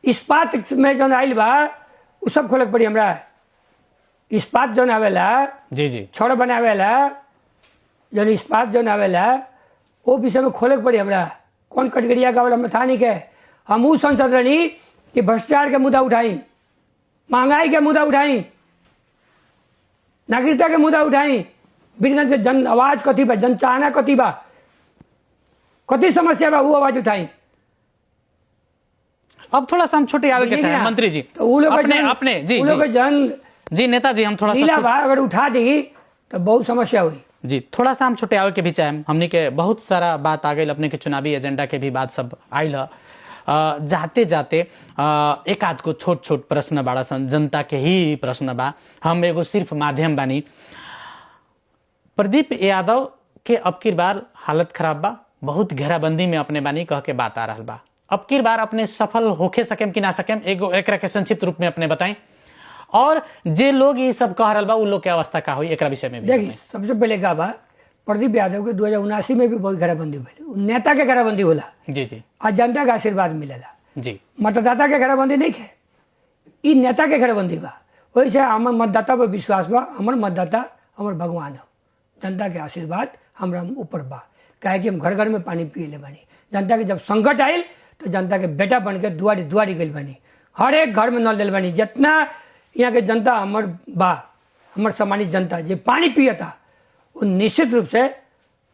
इस्पात में जन आयल बा वो सब खोले पड़ी। हमरा इस्पात जन आवेला जी छड़ बनावेला जन इस्पात जन आवेला वो विषय में खोले पड़ी। हमरा कौन कटगरिया का वाला था नहीं के हम वो संसद रही कि भ्रष्टाचार के मुद्दा उठाई, महंगाई के मुद्दा उठाई, नागरिकता के मुद्दा उठाई। बीरगंज के जन आवाज कथी बा, जन चाहना कथी बा, कथी समस्या बा, वो आवाज उठाई। अब थोड़ा सा हम छोटे आवे के चाहे मंत्री जी तो वो लोग अपने जी जन जी नेताजी हम थोड़ा सा बा अगर उठा दी तो बहुत समस्या हुई। जी थोड़ा सा हम छोटे आवे के भी चाहे, हमने के बहुत सारा बात आ गई, अपने के चुनावी एजेंडा के भी बात सब आयल है। जाते जाते एक आध को छोट छोट प्रश्न बाड़ा सन, जनता के ही प्रश्न बा, हम एगो सिर्फ माध्यम बानी। प्रदीप यादव के अब की बार हालत खराब बा, बहुत घेराबंदी में अपने बानी कह के बात आ रहा बा। अब की बार अपने सफल होके सकेम कि ना सकेम एगो एकरा के संक्षिप्त रूप में अपने बताएं, और जे लोग ये सब कह रहा बा उ लोग के अवस्था का हुई एकरा विषय में भी देखिए। सबसे पहले का बा प्रदीप यादव के 2079 में भी बहुत घेराबंदी हुई, नेता के घेराबंदी होला जी और जनता का आशीर्वाद मिलेला जी, मतदाता के घेराबंदी नहीं है, ई नेता के घेराबंदी बा। वैसे हमार मतदाता पर विश्वास बा, हमार मतदाता हमार भगवान हो, जनता के आशीर्वाद हमरा ऊपर बा। काहे कि हम घर घर में पानी पिए ले बानी, जनता के जब संकट आयल तो जनता के बेटा बन के दुआरी दुआरी गई बानी, हर एक घर में नल दिल बानी। जितना यहाँ के जनता हमर बा, हमर सम्मानित जनता जो पानी पियता वो निश्चित रूप से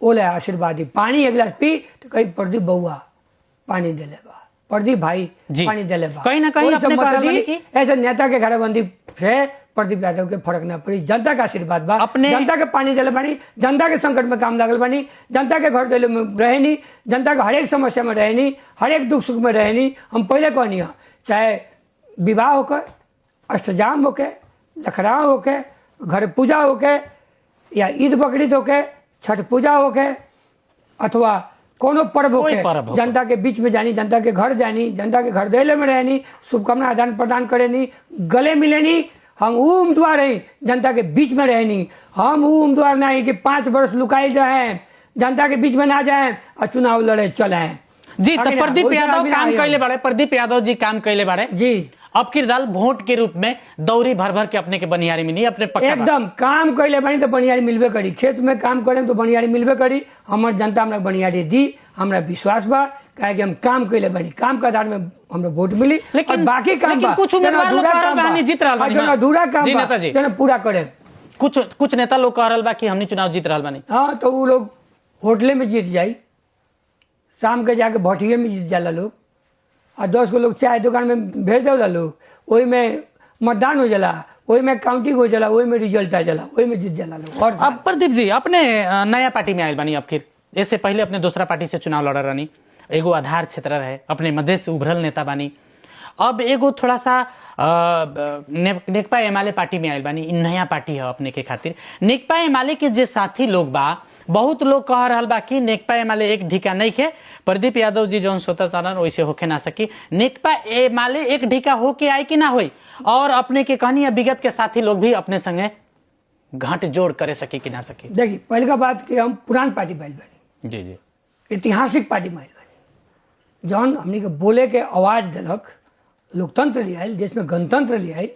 ओले आशीर्वाद ही। पानी एक गिलास पी तो कहीं प्रदीप बउआ पानी दे बा, प्रदीप भाई पानी दे बा। कहीं ना कहीं ऐसे नेता के घेराबंदी से प्रदीप यादव के फर्क ना पड़ी, जनता का आशीर्वाद बा, जनता के पानी दिले बानी, जनता के संकट में काम लागल बानी, जनता के घर दिले में रहे नहीं, जनता के हर एक समस्या में रहे नहीं, हर एक दुख सुख में रहे नहीं। हम पहले कहनी है चाहे विवाह होकर, अष्टजाम होके, लखराव होके, घर पूजा होके, या ईद बकरीद होके, छठ पूजा होके, अथवा कोनो पर्व होके, जनता के बीच में जानी, जनता के घर जानी, जनता के घर देले में रहनी, शुभकामना आदान प्रदान करेनी, गले मिलेनी। हम वो उम्मीदवार हैं जनता के बीच में रहनी, हम वो उम्मीदवार नहीं कि 5 वर्ष लुकाई जाए, जनता के बीच में ना जाए और चुनाव लड़े चलाए। जी तो प्रदीप यादव काम कैले बाड़े, प्रदीप यादव जी काम कैले बाड़े जी। अब की दाल वोट के रूप में दौरी भर भर के अपने के बनियारी मिली अपने पक्का एकदम काम कैले बानी तो बनियारी मिलबे करी, खेत में काम करें तो बनियारी मिलबे करी। हमार जनता हमरा बनियारी दी, हमरा विश्वास बा काहे कि हम काम कैले बानी, काम के आधार में हमरा वोट मिली। लेकिन और बाकी काम लेकिन बा, कुछ उम्मीदवार लोग कह रहल बा हमनी जीत रहल बानी ना। अधूरा काम जी बा, नेताजी। जना पूरा करे। कुछ नेता लोग कह रहल बा कि हमनी चुनाव जीत रहल बानी। हाँ तो वो लोग होटले में जीत जाई, शाम के जाके भटिये में जीत जाला लोग, और 10 गो लोग चाय दुकान में भेज देला लोग, वही में मतदान हो जाला, वही में काउंटिंग हो जाला, वही में रिजल्ट आ जाला, वही में जीत जाला लोग। और अब प्रदीप जी अपने नया पार्टी में आयल बानी, अब फिर इससे पहले अपने दूसरा पार्टी से चुनाव लड़ रहनी, एगो आधार क्षेत्र रहे, अपने मध्य से उभरल नेता बानी। अब एगो थोड़ा सा नेकपा एमाले पार्टी में आयल बानी, नया पार्टी है अपने के खातिर। नेकपा एमाले के जे साथी लोग बा, बहुत लोग कह रहल बा कि नेकपा एमाले एक ढीका नहीं के, प्रदीप यादव जी जौन सोता चालन वैसे होके ना सकी, नेकपा एमाले एक ढीका होके आए कि ना होई, और अपने के कहनी है विगत के साथी लोग भी अपने संगे घाट जोड़ करे सकी कि ना सकी। देखिए पहले का बात कि हम पुरान पार्टी में आइल बानी, जी जी, ऐतिहासिक पार्टी में आइल बानी, जौन हमनी के बोले के आवाज दिलक, लोकतंत्र ले आयल, देश में गणतंत्र ले आयल,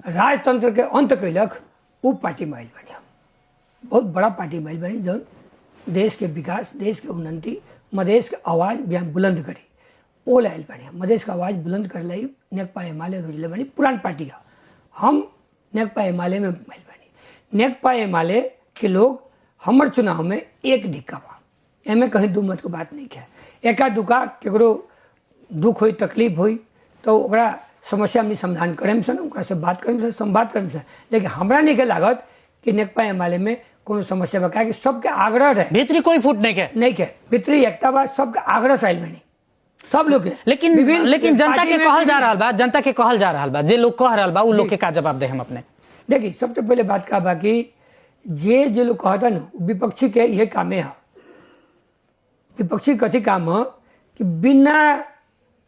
राजतंत्र के अंत कैलक, वो पार्टी में आइल बानी। हम बहुत बड़ा पार्टी में आइल बानी जौन देश के विकास, देश के उन्नति, मधेश के आवाज बुलंद करी, ओ आइल बानी। मधेश के आवाज बुलंद कर लाई नेकपा एमाले रोजले बानी, पुरान पार्टी का। हम नेकपा एमाले में आइल बानी। नेकपा एमाले के लोग हमर चुनाव में एक ढिक्का बा, एमे कहीं दू मत के बात नहीं है। एका दुका केकरो दुख होई, तकलीफ होई तो ओकरा समस्या हमनी समाधान करें सन, ओकरा से बात करें सन, संवाद करें सन। लेकिन हमरा नहीं के लागत कि नेकपा एमाले में कोनो समस्या बा, कि सबके आग्रह रहे, भीतरी कोई फूट नहीं के, नहीं के भीतरी एकता बा, सबके आग्रह से आइल बानी सब लोग के। लेकिन जनता के कहल जा रहा बा, जनता के कहल जा रहा बा, जे लोग कह रहा बा उ लोग के का जवाब दे हम अपने। देखिए सबसे पहले बात का बा कि जे लोग कहता न विपक्षी के यह कामे है। विपक्षी कथी काम है कि बिना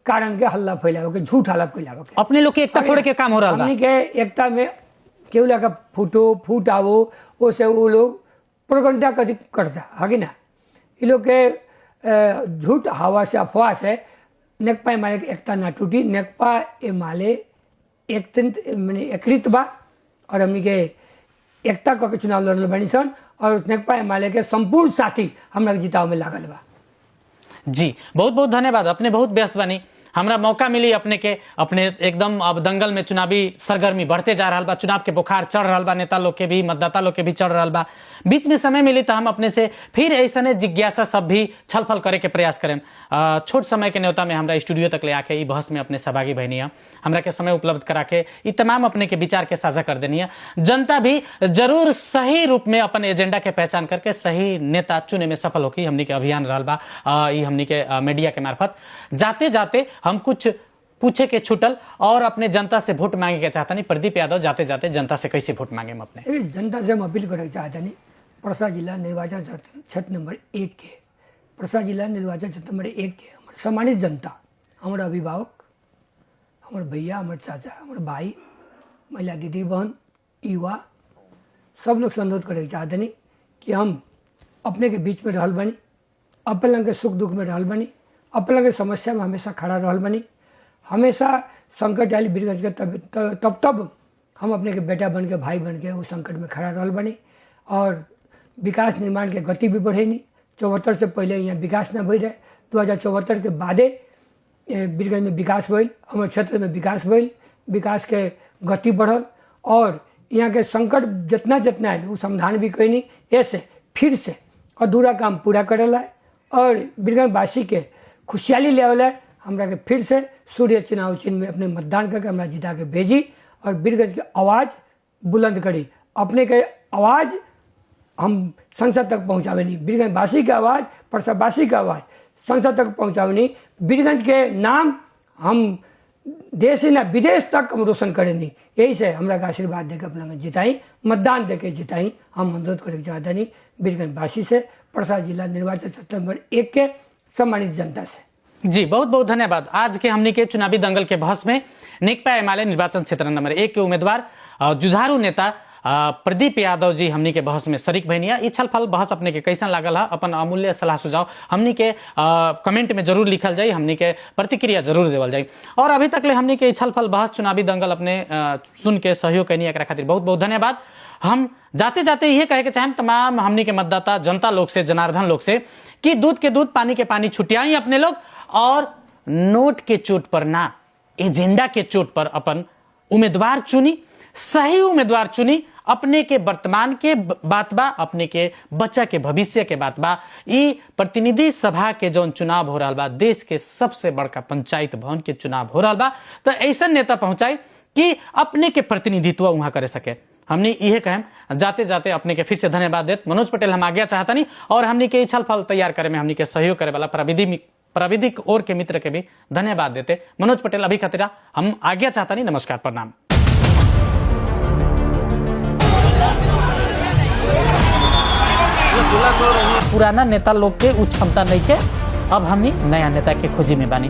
कारण के हल्ला फैलावे के, झूठ हल्ला फैलावे के, अपने लोग के एकता फोड़े के काम हो रहा बा। हमनी के एकता में केहू लगा फूट आवो, ओसे वो लोग प्रोगंडा कथी करता है कि ना। ये लोग के झूठ हवा से, अफवाह से नेकपा एमाले के एकता ना टूटी। नेकपा एमाले एकत्रित बा, और हमनी के एकता करके चुनाव लड़ल बानी सन, और नेकपा एमाले के संपूर्ण साथी हमरा के जिताव में लागल बा। जी बहुत बहुत धन्यवाद, अपने बहुत व्यस्त बानी, हमरा मौका मिली अपने के, अपने एकदम अब दंगल में चुनावी सरगर्मी बढ़ते जा रहा बा, चुनाव के बुखार चढ़ रहा बा, नेता लोग के भी, मतदाता लोग के भी चढ़ रहा बा। बीच में समय मिली तो हम अपने से फिर ऐसा जिज्ञासा सब भी छलफल करे के प्रयास करें। छोट समय के न्योता में हमरा स्टूडियो तक ले आके बहस में अपने सहभागी बहनी है, हमरा के समय उपलब्ध करा के ये तमाम अपने के विचार के साझा कर देनी है। जनता भी जरूर सही रूप में अपन एजेंडा के पहचान करके सही नेता चुने में सफल होगी। हमनी के अभियान रहा बा, ये हमनी के मीडिया के मार्फत जाते जाते हम कुछ पूछे के छुटल और अपने जनता से वोट मांगे के चाहता नहीं। प्रदीप यादव जाते जाते जनता से कैसे वोट मांगे हम अपने? जनता से हम अपील करे चाहता नहीं, परसा जिला निर्वाचन क्षेत्र नंबर 1 के, परसा जिला निर्वाचन क्षेत्र नंबर 1 के हमारे सम्मानित जनता, हमारे अभिभावक, हमारे भैया, हमारे चाचा, हमारे भाई, महिला दीदी बहन, युवा, सब लोग से अनुरोध करे चाहते नहीं कि हम अपने के बीच में रहल बनी, अपने लंग के सुख दुख में रहल बनी, अपने लंग के समस्या में हमेशा खड़ा रहल बनी, हमेशा संकट आयल बीरगंज के तब हम अपने के बेटा बन के, भाई बन के उस संकट में खड़ा रहल बनी, और विकास निर्माण के गति भी बढ़ेनी। 74 से पहले यहाँ विकास न भई रहे, 2074 के बादे बीरगंज में विकास भइल, हमारे क्षेत्र में विकास भइल, विकास के गति बढ़ल, और यहाँ के संकट जितना जितना है वो समाधान भी कैनी। ऐसे फिर से अधूरा काम पूरा करेला और बीरगंज वासी के खुशहाली लेवल हमरा के फिर से सूर्य चुनाव चिन्ह में अपने मतदान करके हमरा जिता के भेजी, और बीरगंज की आवाज़ बुलंद करी। अपने के आवाज़ हम संसद तक पहुँचावनी, बीरगंज वासी की आवाज़, परसावासी की आवाज़ संसद तक पहुँचावनी। बीरगंज के नाम हम देश ही ना विदेश तक हम रोशन करेनी। यही से हमरा का आशीर्वाद देकर अपना जिताई, मतदान देके जिताई। हम अनुरोध करे चाहते नहीं बीरगंज वासी से, परसा जिला निर्वाचन क्षेत्र नंबर 1 के सम्मानित जनता से। जी बहुत बहुत धन्यवाद। आज के हमनी के चुनावी दंगल के बहस में नेकपा एमाले निर्वाचन क्षेत्र नंबर 1 के उम्मीदवार जुझारू नेता प्रदीप यादव जी हमनी के बहस में शरीक भैनिया। ई छलफल बहस अपने के कैसन लागल है, अपन अमूल्य सलाह सुझाव हमनी के कमेंट में जरूर लिखल जाई, हमनी के प्रतिक्रिया जरूर देवल जाई। और अभी तक ले हमनी के छलफल बहस चुनावी दंगल अपने सुन के सहयोग कैनी, एकरा खातिर बहुत बहुत धन्यवाद। हम जाते जाते यह कहे के चाहें तमाम हमनी के मतदाता जनता लोग से, जनार्दन लोग से, कि दूध के दूध पानी के पानी छुटियाई अपने लोग, और नोट के चोट पर ना, एजेंडा के चोट पर अपन उम्मीदवार चुनी, सही उम्मीदवार चुनी। अपने के वर्तमान के बात बा, अपने के बच्चा के भविष्य के बात बा। ई प्रतिनिधि सभा के जौन चुनाव हो रहा बा, देश के सबसे बड़का पंचायत भवन के चुनाव हो रहा बा, तो ऐसा नेता पहुंचाई कि अपने के प्रतिनिधित्व वहां करे सके। हमने यह कहें जाते जाते अपने के फिर से धन्यवाद देते। मनोज पटेल हम आज्ञा चाहता नहीं, और हमने के छलफल तैयार करे में हमने के सहयोग करे वाला प्राविधिक और के मित्र के भी धन्यवाद देते। मनोज पटेल अभी खतरा हम आज्ञा चाहता नहीं। नमस्कार, प्रणाम। पुराना नेता लोग के उच्च क्षमता नहीं के, अब हमनी नया नेता के खोजी में बानी।